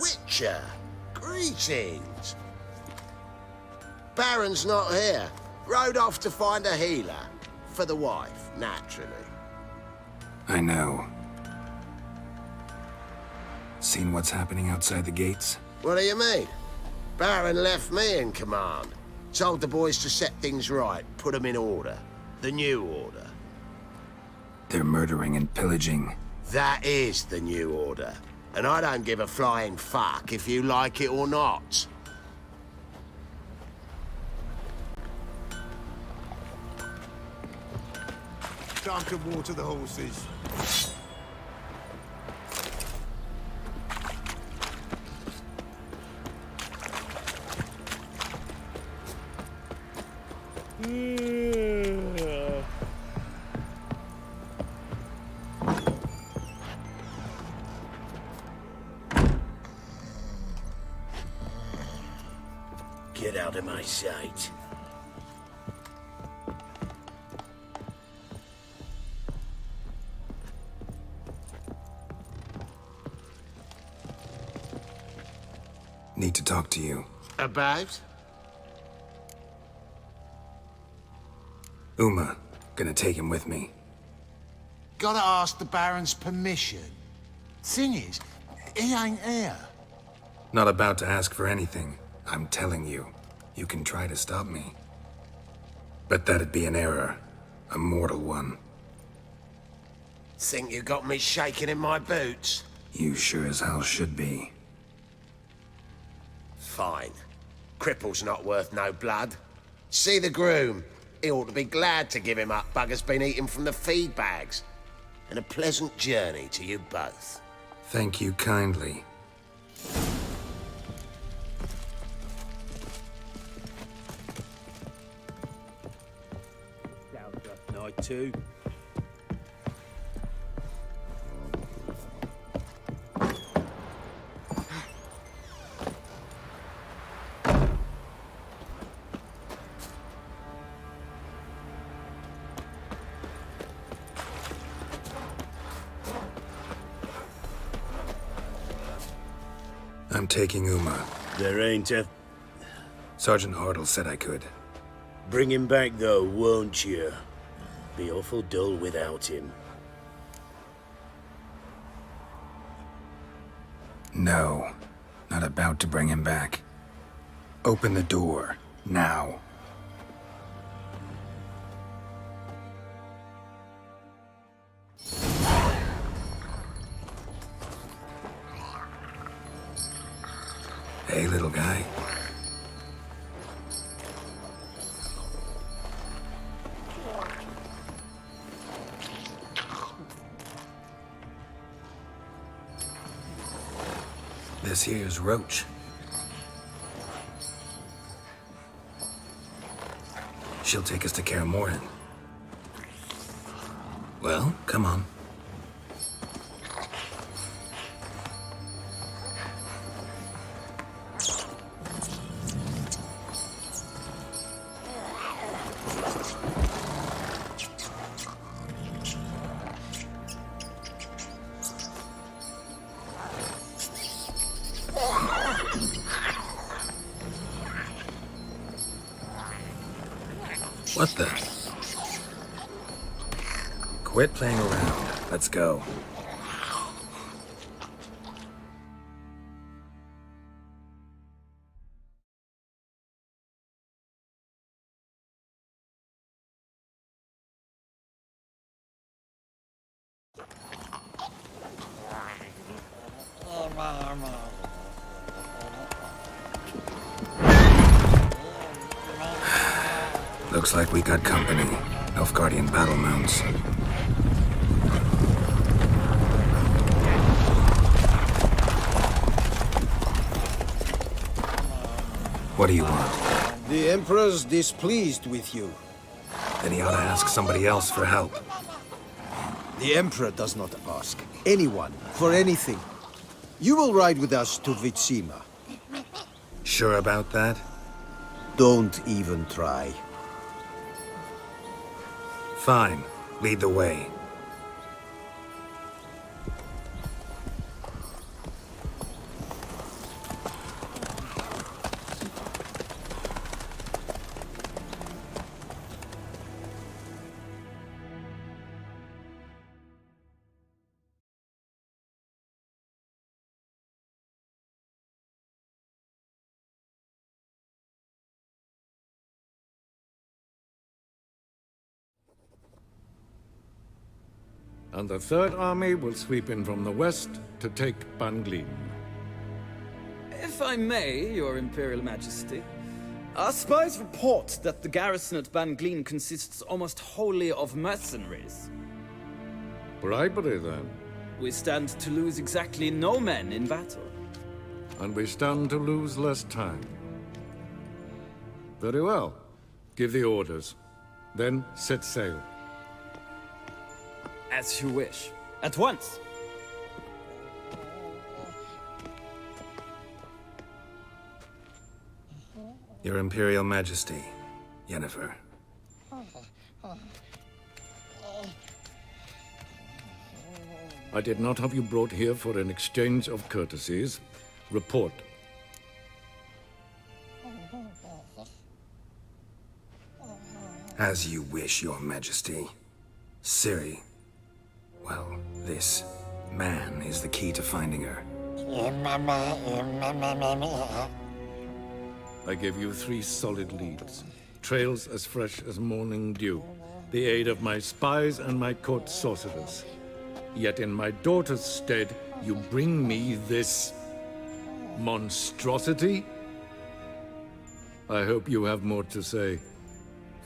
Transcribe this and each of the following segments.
Witcher! Greetings! Baron's not here. Rode off to find a healer. For the wife, naturally. I know. Seen what's happening outside the gates? What do you mean? Baron left me in command. Told the boys to set things right, put them in order. The new order. They're murdering and pillaging. That is the new order. And I don't give a flying fuck if you like it or not. Time to water the horses. Get out of my sight. Need to talk to you. About? Uma, gonna take him with me. Gotta ask the Baron's permission. Thing is, he ain't here. Not about to ask for anything. I'm telling you. You can try to stop me. But that'd be an error. A mortal one. Think you got me shaking in my boots? You sure as hell should be. Fine. Cripple's not worth no blood. See the groom. He ought to be glad to give him up. Bugger's been eating from the feed bags. And a pleasant journey to you both. Thank you kindly. Night two. I'm taking Uma. There ain't a... Sergeant Hartle said I could. Bring him back though, won't you? Be awful dull without him. No, not about to bring him back. Open the door, now. Hey, little guy. This here's Roach. She'll take us to Kaer Morhen. Well, come on. What the? Quit playing around. Let's go. Looks like we got company. Nilfgaardian battle mounts. What do you want? The Emperor's displeased with you. Then he ought to ask somebody else for help. The Emperor does not ask anyone for anything. You will ride with us to Vitsima. Sure about that? Don't even try. Fine. Lead the way. and the Third Army will sweep in from the west to take Banglin. If I may, Your Imperial Majesty, our spies report that the garrison at Banglin consists almost wholly of mercenaries. Bribery, then. We stand to lose exactly no men in battle. And we stand to lose less time. Very well. Give the orders. Then set sail. As you wish. At once! Your Imperial Majesty, Yennefer. I did not have you brought here for an exchange of courtesies. Report. As you wish, Your Majesty. Ciri. Well, this man is the key to finding her. I gave you 3 solid leads. Trails as fresh as morning dew. The aid of my spies and my court sorcerers. Yet in my daughter's stead, you bring me this monstrosity? I hope you have more to say.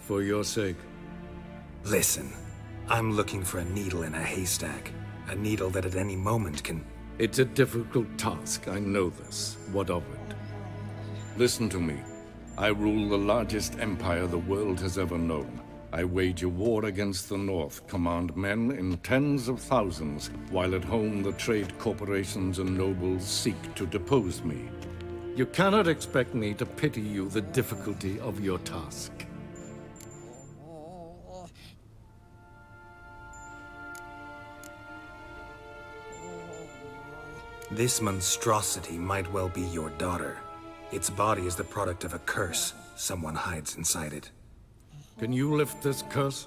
For your sake. Listen, I'm looking for a needle in a haystack. A needle that at any moment can... It's a difficult task, I know this. What of it? Listen to me. I rule the largest empire the world has ever known. I wage a war against the North, command men in tens of thousands, while at home the trade corporations and nobles seek to depose me. You cannot expect me to pity you the difficulty of your task. This monstrosity might well be your daughter. Its body is the product of a curse someone hides inside it. Can you lift this curse?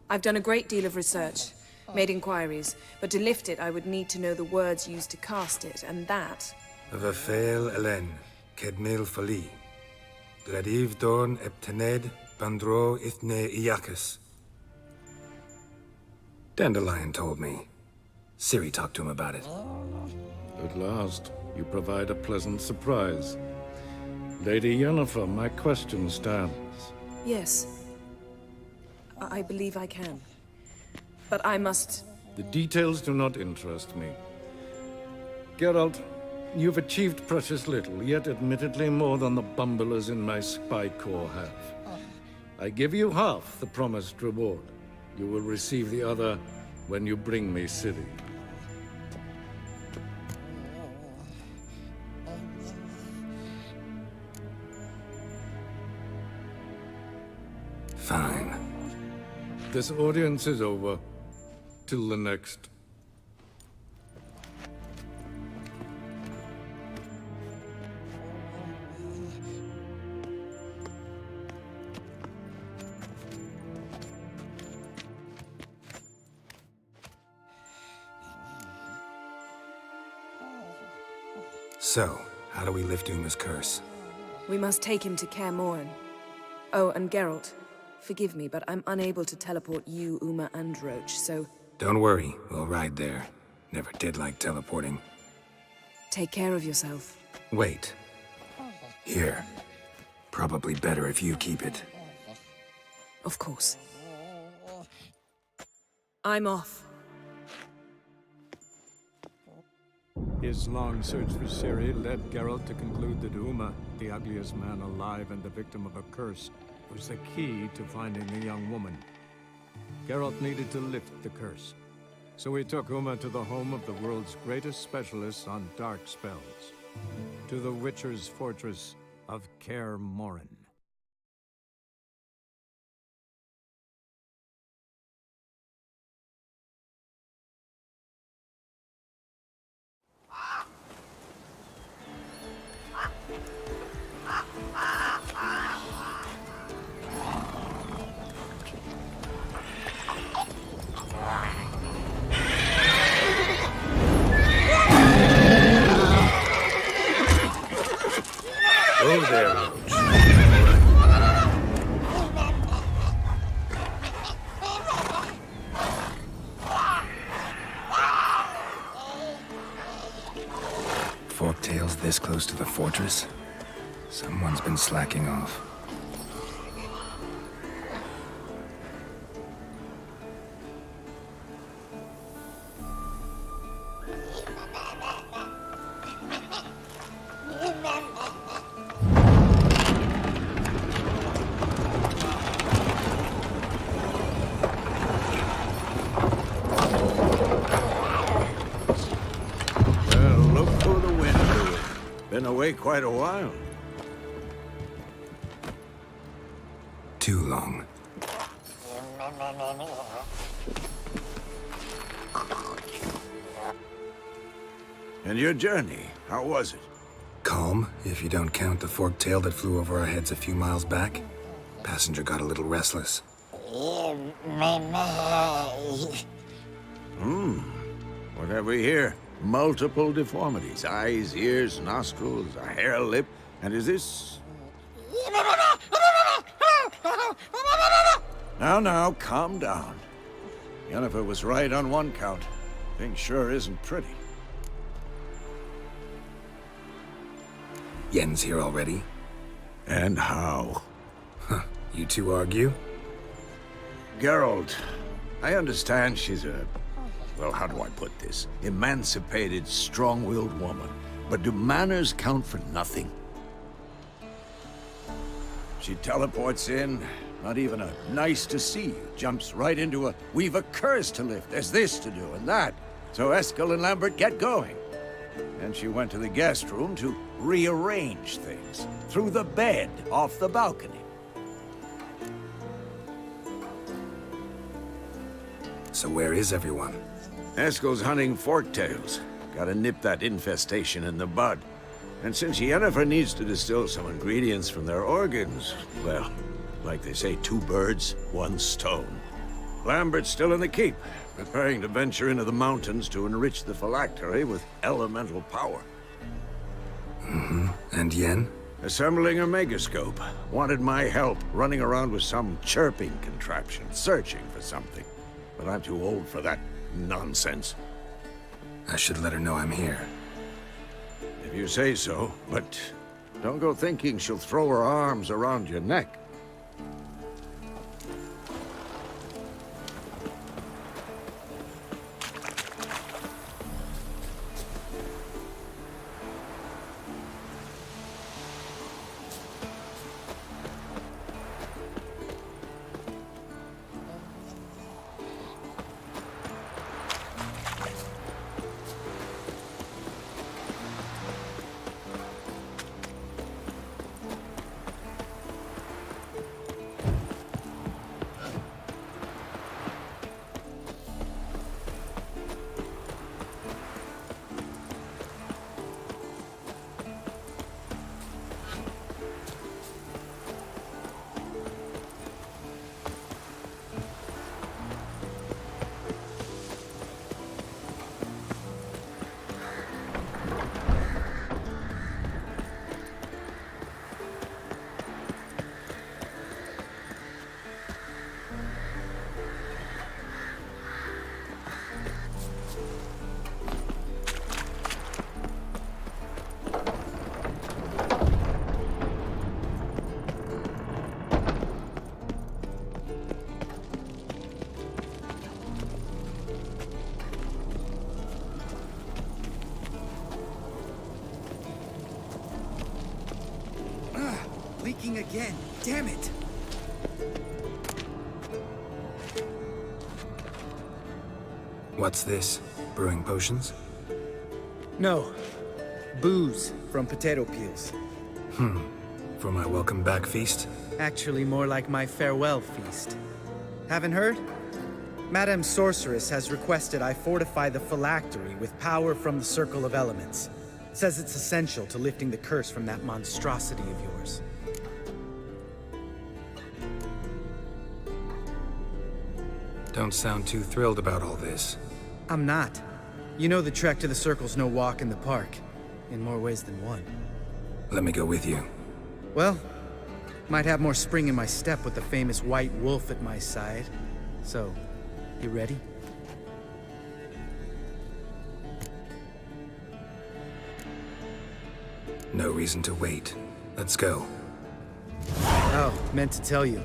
I've done a great deal of research, made inquiries, but to lift it I would need to know the words used to cast it, and that... Vafel Elen, Kedmil Fali. Gladiv Dorn Eptened, Bandro Ithne Iacus. Dandelion told me. Ciri talked to him about it. At last, you provide a pleasant surprise. Lady Yennefer, my question stands. Yes. I believe I can. But I must... The details do not interest me. Geralt, you've achieved precious little, yet admittedly more than the bumblers in my spy corps have. I give you half the promised reward. You will receive the other when you bring me Ciri. Fine. This audience is over. Till the next. So, how do we lift Uma's curse? We must take him to Kaer Morhen. Oh, and Geralt, forgive me, but I'm unable to teleport you, Uma, and Roach, so... Don't worry, we'll ride there. Never did like teleporting. Take care of yourself. Wait. Here. Probably better if you keep it. Of course. I'm off. His long search for Ciri led Geralt to conclude that Uma, the ugliest man alive and the victim of a curse, was the key to finding the young woman. Geralt needed to lift the curse, so he took Uma to the home of the world's greatest specialists on dark spells, to the Witcher's fortress of Kaer Morhen. Oh there, Roach. fortress? Someone's been slacking off. Been away quite a while. Too long. And your journey, how was it? Calm, if you don't count the forked tail that flew over our heads a few miles back. Passenger got a little restless. What have we here? Multiple deformities. Eyes, ears, nostrils, a hair lip. And is this... Now, calm down. Yennefer was right on one count. Thing sure isn't pretty. Yen's here already? And how? You two argue? Geralt, I understand she's a... Well, how do I put this? Emancipated, strong-willed woman. But do manners count for nothing? She teleports in, not even a nice to see you. Jumps right into a, we've a curse to lift, there's this to do and that. So Eskel and Lambert get going. And she went to the guest room to rearrange things. Through the bed, off the balcony. So where is everyone? Eskel's hunting forktails. Gotta nip that infestation in the bud. And since Yennefer needs to distill some ingredients from their organs, well, like they say, 2 birds, 1 stone. Lambert's still in the keep, preparing to venture into the mountains to enrich the phylactery with elemental power. And Yen? Assembling a megascope. Wanted my help running around with some chirping contraption, searching for something. But I'm too old for that nonsense. I should let her know I'm here. If you say so, but don't go thinking she'll throw her arms around your neck. Leaking again. Damn it! What's this? Brewing potions? No. Booze from potato peels. For my welcome back feast? Actually, more like my farewell feast. Haven't heard? Madame Sorceress has requested I fortify the phylactery with power from the Circle of Elements. Says it's essential to lifting the curse from that monstrosity of yours. Don't sound too thrilled about all this. I'm not. You know the trek to the Circle's no walk in the park. In more ways than one. Let me go with you. Well, might have more spring in my step with the famous White Wolf at my side. So, you ready? No reason to wait. Let's go. Oh, meant to tell you.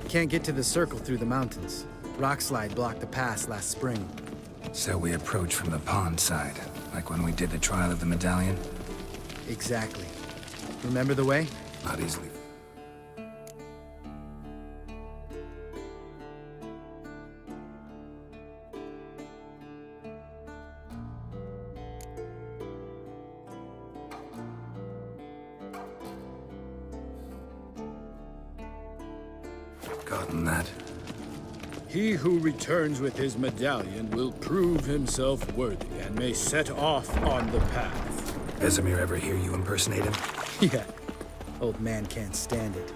Can't get to the circle through the mountains. Rockslide blocked the pass last spring. So we approach from the pond side, like when we did the trial of the medallion? Exactly. Remember the way? Not easily. Gotten that? He who returns with his medallion will prove himself worthy and may set off on the path. Vesemir ever hear you impersonate him? Yeah. Old man can't stand it.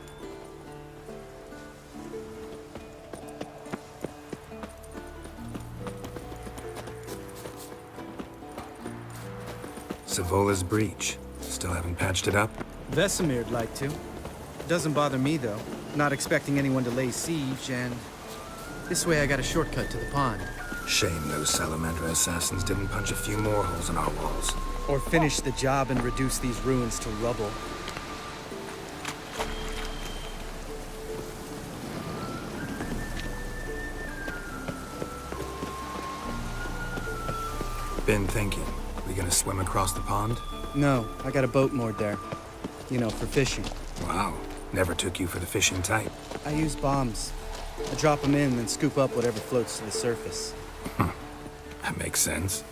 Savola's breach. Still haven't patched it up? Vesemir'd like to. Doesn't bother me, though. Not expecting anyone to lay siege, and this way I got a shortcut to the pond. Shame those Salamander assassins didn't punch a few more holes in our walls. Or finish the job and reduce these ruins to rubble. Been thinking. We gonna swim across the pond? No, I got a boat moored there. You know, for fishing. Wow. Never took you for the fishing type. I use bombs. I drop them in, then scoop up whatever floats to the surface. That makes sense.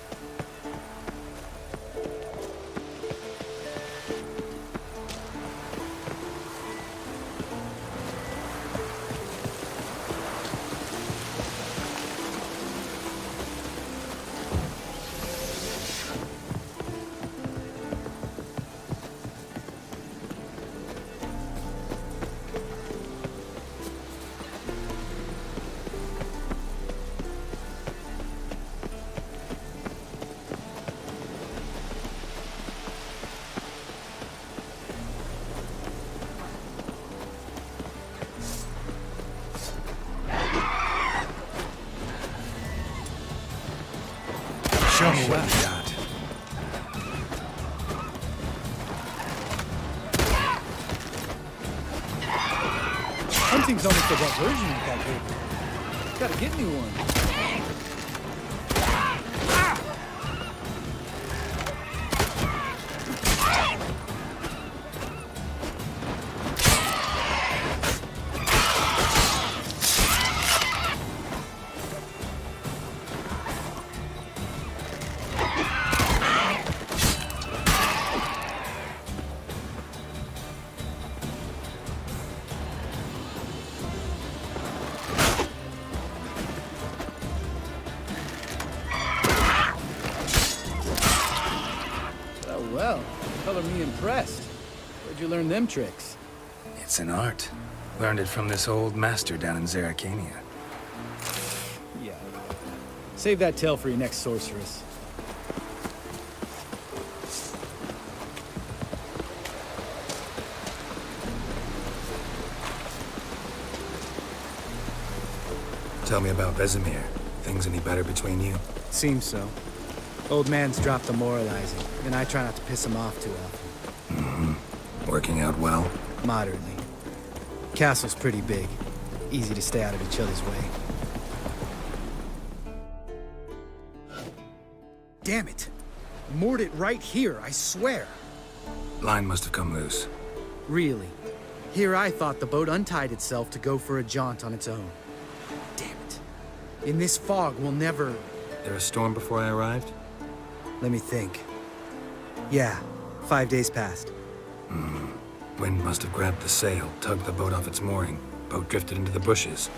Show me what you got. Hunting's almost a version of that baby. Gotta get me one. Well, color me impressed. Where'd you learn them tricks? It's an art. Learned it from this old master down in Zerrikania. Yeah. Save that tale for your next sorceress. Tell me about Vesemir. Things any better between you? Seems so. Old man's dropped demoralizing, and I try not to piss him off too often. Mm-hmm. Working out well? Moderately. Castle's pretty big. Easy to stay out of each other's way. Damn it! Moored it right here, I swear! Line must have come loose. Really? Here I thought the boat untied itself to go for a jaunt on its own. Damn it. In this fog, we'll never... There a storm before I arrived? Let me think. Yeah, 5 days passed. Wind must have grabbed the sail, tugged the boat off its mooring. Boat drifted into the bushes.